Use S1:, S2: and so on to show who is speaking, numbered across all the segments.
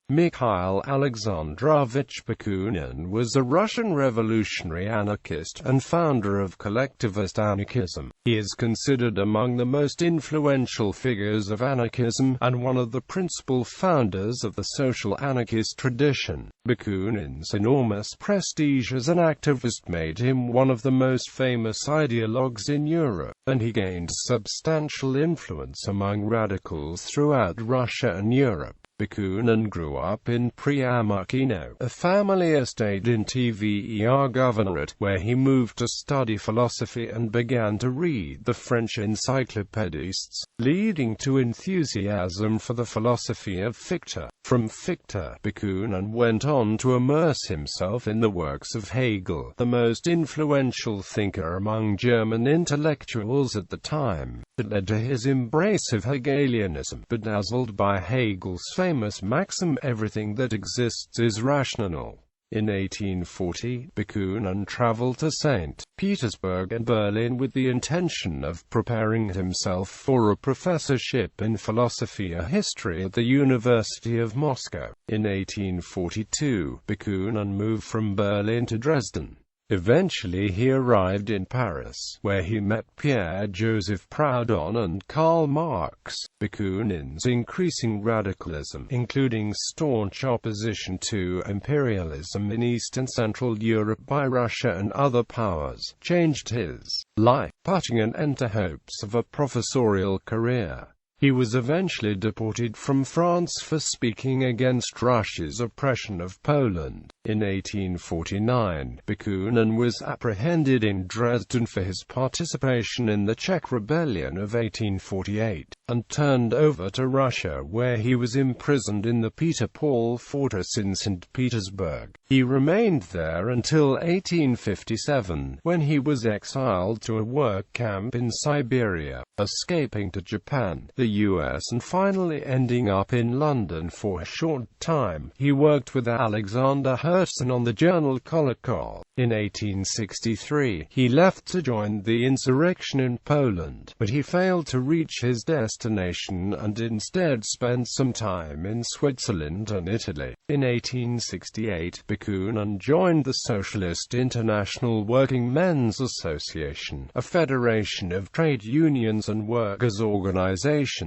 S1: Mikhail Alexandrovich Bakunin was a Russian revolutionary anarchist and founder of collectivist anarchism. He is considered among the most influential figures of anarchism, and one of the principal founders of the social anarchist tradition. Bakunin's enormous prestige as an activist made him one of the most famous ideologues in Europe, and he gained substantial influence among radicals throughout Russia and Europe. Bakunin grew up in Pryamukhino, a family estate in Tver Governorate, where he moved to study philosophy and began to read the French encyclopédistes, leading to enthusiasm for the philosophy of Fichte. From Fichte, Bakunin went on to immerse himself in the works of Hegel, the most influential thinker among German intellectuals at the time. It led to his embrace of Hegelianism, bedazzled by Hegel's famous maxim, "Everything that exists is rational." In 1840, Bakunin traveled to St. Petersburg and Berlin with the intention of preparing himself for a professorship in philosophy or history at the University of Moscow. In 1842, Bakunin moved from Berlin to Dresden. Eventually he arrived in Paris, where he met Pierre-Joseph Proudhon and Karl Marx. Bakunin's increasing radicalism, including staunch opposition to imperialism in East and Central Europe by Russia and other powers, changed his life, putting an end to hopes of a professorial career. He was eventually deported from France for speaking against Russia's oppression of Poland. In 1849, Bakunin was apprehended in Dresden for his participation in the Czech Rebellion of 1848, and turned over to Russia, where he was imprisoned in the Peter Paul fortress in St. Petersburg. He remained there until 1857, when he was exiled to a work camp in Siberia, escaping to Japan, the US, and finally ending up in London for a short time. He worked with Alexander Herzen on the journal Kolokol. In 1863, he left to join the insurrection in Poland, but he failed to reach his destination and instead spent some time in Switzerland and Italy. In 1868, Bakunin joined the Socialist International Working Men's Association, a federation of trade unions and workers' organizations,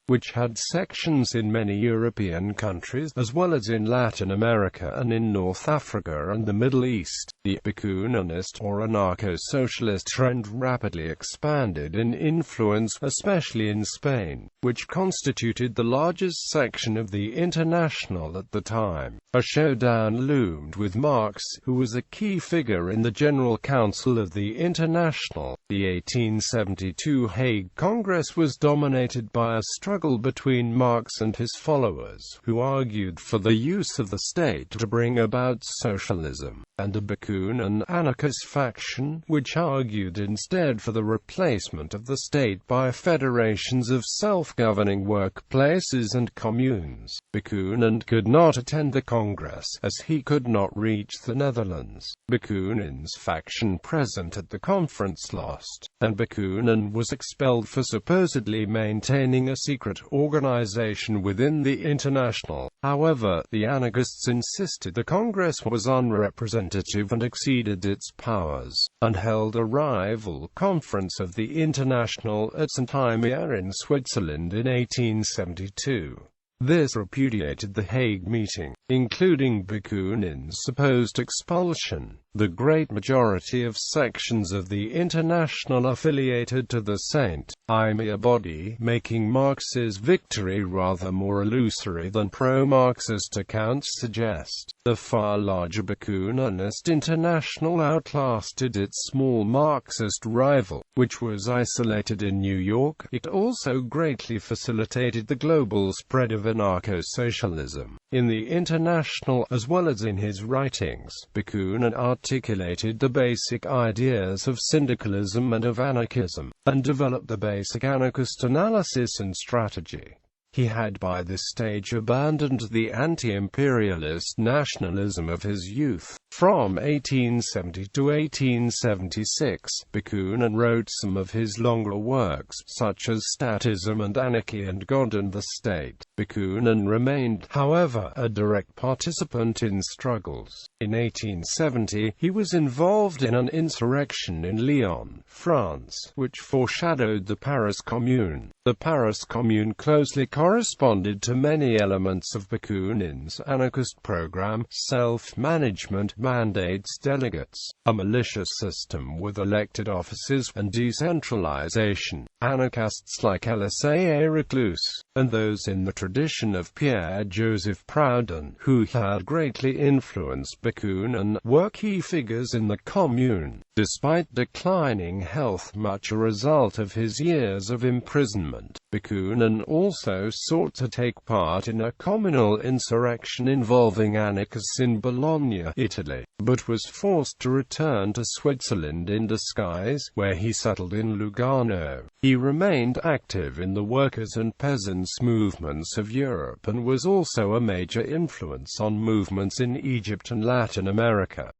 S1: which had sections in many European countries, as well as in Latin America and in North Africa and the Middle East. The Bakuninist or anarcho-socialist trend rapidly expanded in influence, especially in Spain, which constituted the largest section of the International at the time. A showdown loomed with Marx, who was a key figure in the General Council of the International. The 1872 Hague Congress was dominated by a struggle between Marx and his followers, who argued for the use of the state to bring about socialism, and a Bakunin anarchist faction, which argued instead for the replacement of the state by federations of self-governing workplaces and communes. Bakunin could not attend the Congress, as he could not reach the Netherlands. Bakunin's faction present at the conference lost, and Bakunin was expelled for supposedly maintaining a secret organization within the International. However, the anarchists insisted the Congress was unrepresentative and exceeded its powers, and held a rival conference of the International at Saint-Imier in Switzerland in 1872. This repudiated the Hague meeting, including Bakunin's supposed expulsion. The great majority of sections of the International affiliated to the Saint-Imier body, making Marx's victory rather more illusory than pro-Marxist accounts suggest. The far larger Bakuninist International outlasted its small Marxist rival, which was isolated in New York. It also greatly facilitated the global spread of anarcho-socialism. In the International, as well as in his writings, Bakunin articulated the basic ideas of syndicalism and of anarchism, and developed the basic anarchist analysis and strategy. He had by this stage abandoned the anti-imperialist nationalism of his youth. From 1870 to 1876, Bakunin wrote some of his longer works, such as Statism and Anarchy and God and the State. Bakunin remained, however, a direct participant in struggles. In 1870, he was involved in an insurrection in Lyon, France, which foreshadowed the Paris Commune. The Paris Commune closely corresponded to many elements of Bakunin's anarchist program: self-management, mandates, delegates, a militia system with elected offices, and decentralization. Anarchists like LCCN Reclus, and those in the tradition of Pierre-Joseph Proudhon, who had greatly influenced Bakunin, were key figures in the Commune. Despite declining health, much a result of his years of imprisonment, Bakunin also sought to take part in a communal insurrection involving anarchists in Bologna, Italy, but was forced to return to Switzerland in disguise, where he settled in Lugano. He remained active in the workers' and peasants' movements of Europe and was also a major influence on movements in Egypt and Latin America.